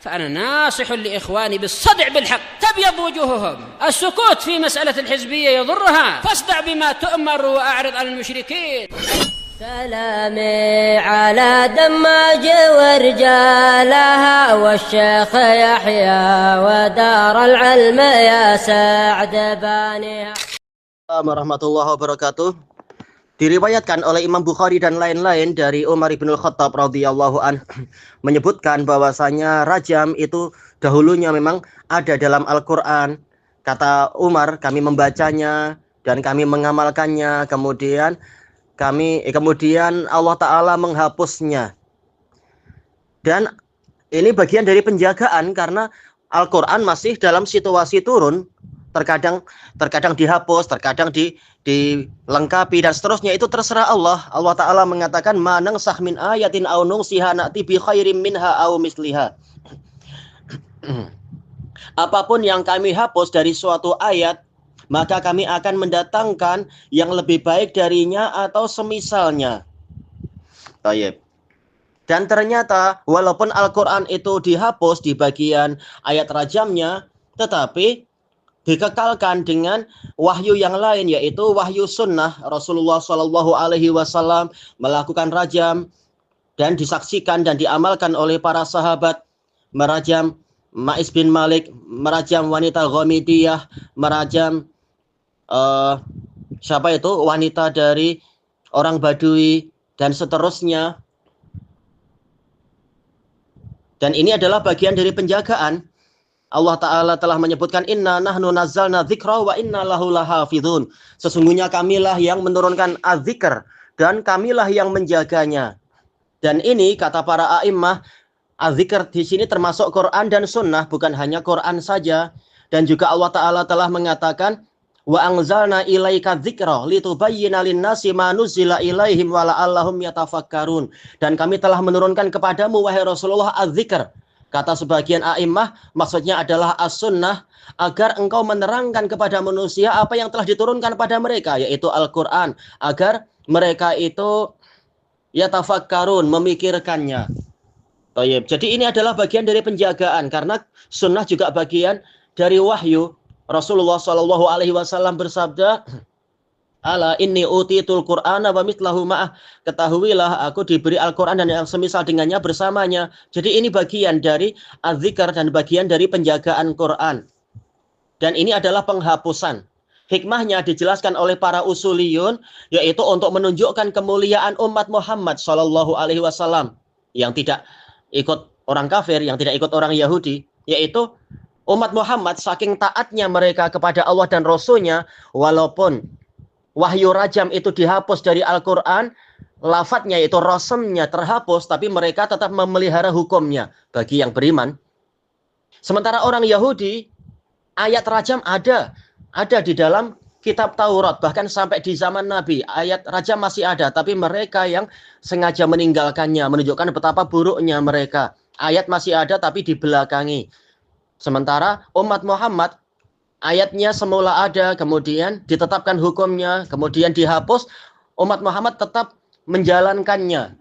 فأنا ناصح لإخواني بالصدع بالحق تبيض وجوههم. السكوت في مسألة الحزبية يضرها، فاصدع بما تؤمر وأعرض عن المشركين. سلامي على دماج ورجالها والشيخ يحيى ودار العلم يا سعد بانيها. Assalamualaikum warahmatullahi wabarakatuh. Diriwayatkan oleh Imam Bukhari dan lain-lain dari Umar bin Khattab radhiyallahu anhu menyebutkan bahwasanya rajam itu dahulunya memang ada dalam Al-Qur'an. Kata Umar, kami membacanya dan kami mengamalkannya, kemudian Allah Ta'ala menghapusnya. Dan ini bagian dari penjagaan karena Al-Qur'an masih dalam situasi turun. Terkadang dihapus, terkadang dilengkapi dan seterusnya, itu terserah Allah. Allah Ta'ala mengatakan manangsakh min ayatin aw nunsiha na'ti bi khairim minha aw misliha. Apapun yang kami hapus dari suatu ayat, maka kami akan mendatangkan yang lebih baik darinya atau semisalnya. Baik. Dan ternyata walaupun Al-Qur'an itu dihapus di bagian ayat rajamnya, tetapi dikekalkan dengan wahyu yang lain, yaitu wahyu sunnah. Rasulullah Shallallahu Alaihi Wasallam melakukan rajam dan disaksikan dan diamalkan oleh para sahabat. Merajam Ma'is bin Malik, merajam wanita Ghamidiyah, merajam wanita dari orang Badui dan seterusnya. Dan ini adalah bagian dari penjagaan. Allah Ta'ala telah menyebutkan inna nahnu nazzalna dzikra wa inna lahu lahafidhun. Sesungguhnya kamilah yang menurunkan az-zikr dan kamilah yang menjaganya. Dan ini kata para a'immah, az-zikr di sini termasuk Quran dan sunnah, bukan hanya Quran saja. Dan juga Allah Ta'ala telah mengatakan wa anzalna ilaika dzikra litubayyina lin-nasi ma nuzila ilaihim wa la'allahum yatafakkarun. Dan kami telah menurunkan kepadamu wahai Rasulullah az-zikr. Kata sebagian a'immah, maksudnya adalah as-sunnah, agar engkau menerangkan kepada manusia apa yang telah diturunkan pada mereka, yaitu Al-Quran, agar mereka itu yatafakkarun, memikirkannya. Jadi ini adalah bagian dari penjagaan, karena sunnah juga bagian dari wahyu. Rasulullah Shallallahu Alaihi Wasallam bersabda, ala inni utitul Qur'ana wa mithlahu ma'ah. Ketahuilah aku diberi Al-Qur'an dan yang semisal dengannya bersamanya. Jadi ini bagian dari az-zikr dan bagian dari penjagaan Quran. Dan ini adalah penghapusan. Hikmahnya dijelaskan oleh para usuliyun, yaitu untuk menunjukkan kemuliaan umat Muhammad Shallallahu Alaihi Wasallam yang tidak ikut orang kafir, yang tidak ikut orang Yahudi, yaitu umat Muhammad saking taatnya mereka kepada Allah dan Rasulnya, walaupun wahyu rajam itu dihapus dari Al-Quran, lafadznya itu rasamnya terhapus, tapi mereka tetap memelihara hukumnya bagi yang beriman. Sementara orang Yahudi, ayat rajam ada di dalam kitab Taurat, bahkan sampai di zaman Nabi, ayat rajam masih ada, tapi mereka yang sengaja meninggalkannya, menunjukkan betapa buruknya mereka. Ayat masih ada, tapi dibelakangi. Sementara umat Muhammad, ayatnya semula ada, kemudian ditetapkan hukumnya, kemudian dihapus. Umat Muhammad tetap menjalankannya.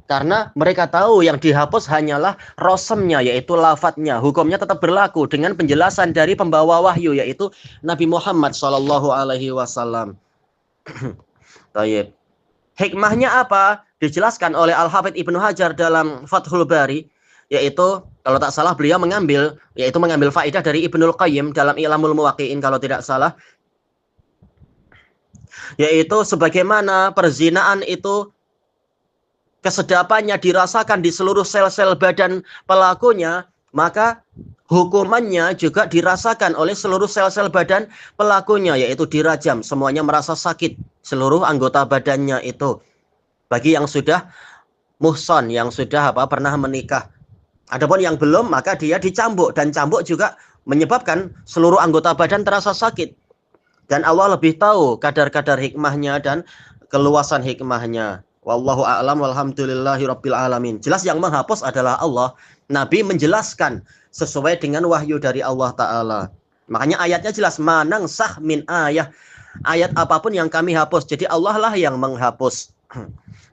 Karena mereka tahu yang dihapus hanyalah rosemnya, yaitu lafadznya. Hukumnya tetap berlaku dengan penjelasan dari pembawa wahyu, yaitu Nabi Muhammad Sallallahu Alaihi Wasallam. Hikmahnya apa? Dijelaskan oleh Al-Hafidz Ibnu Hajar dalam Fathul Bari, yaitu kalau tak salah beliau mengambil faidah dari Ibnul Qayyim dalam I'lamul Muwaqqi'in kalau tidak salah, yaitu sebagaimana perzinaan itu kesedapannya dirasakan di seluruh sel-sel badan pelakunya, maka hukumannya juga dirasakan oleh seluruh sel-sel badan pelakunya, yaitu dirajam. Semuanya merasa sakit, seluruh anggota badannya itu. Bagi yang sudah muhsan, yang sudah pernah menikah. Adapun yang belum, maka dia dicambuk, dan cambuk juga menyebabkan seluruh anggota badan terasa sakit. Dan Allah lebih tahu kadar-kadar hikmahnya dan keluasan hikmahnya. Wallahu a'lam walhamdulillahi rabbil alamin. Jelas yang menghapus adalah Allah. Nabi menjelaskan sesuai dengan wahyu dari Allah Ta'ala. Makanya ayatnya jelas, manangsakh min ayah. Ayat apapun yang kami hapus. Jadi Allah lah yang menghapus.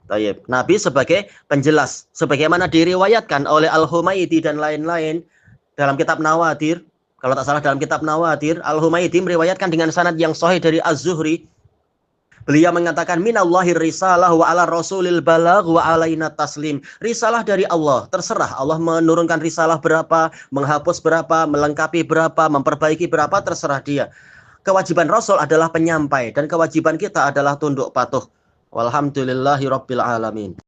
Tayyib. Nabi sebagai penjelas, sebagaimana diriwayatkan oleh Al-Humaydi dan lain-lain dalam kitab Nawadir. Kalau tak salah dalam kitab Nawadir, Al-Humaydi meriwayatkan dengan sanad yang sahih dari Az-Zuhri. Beliau mengatakan minallahi risalah wa ala rasulil balagh wa alaina taslim. Risalah dari Allah, terserah Allah menurunkan risalah berapa, menghapus berapa, melengkapi berapa, memperbaiki berapa, terserah dia. Kewajiban Rasul adalah penyampai dan kewajiban kita adalah tunduk patuh. Walhamdulillahirabbil alamin.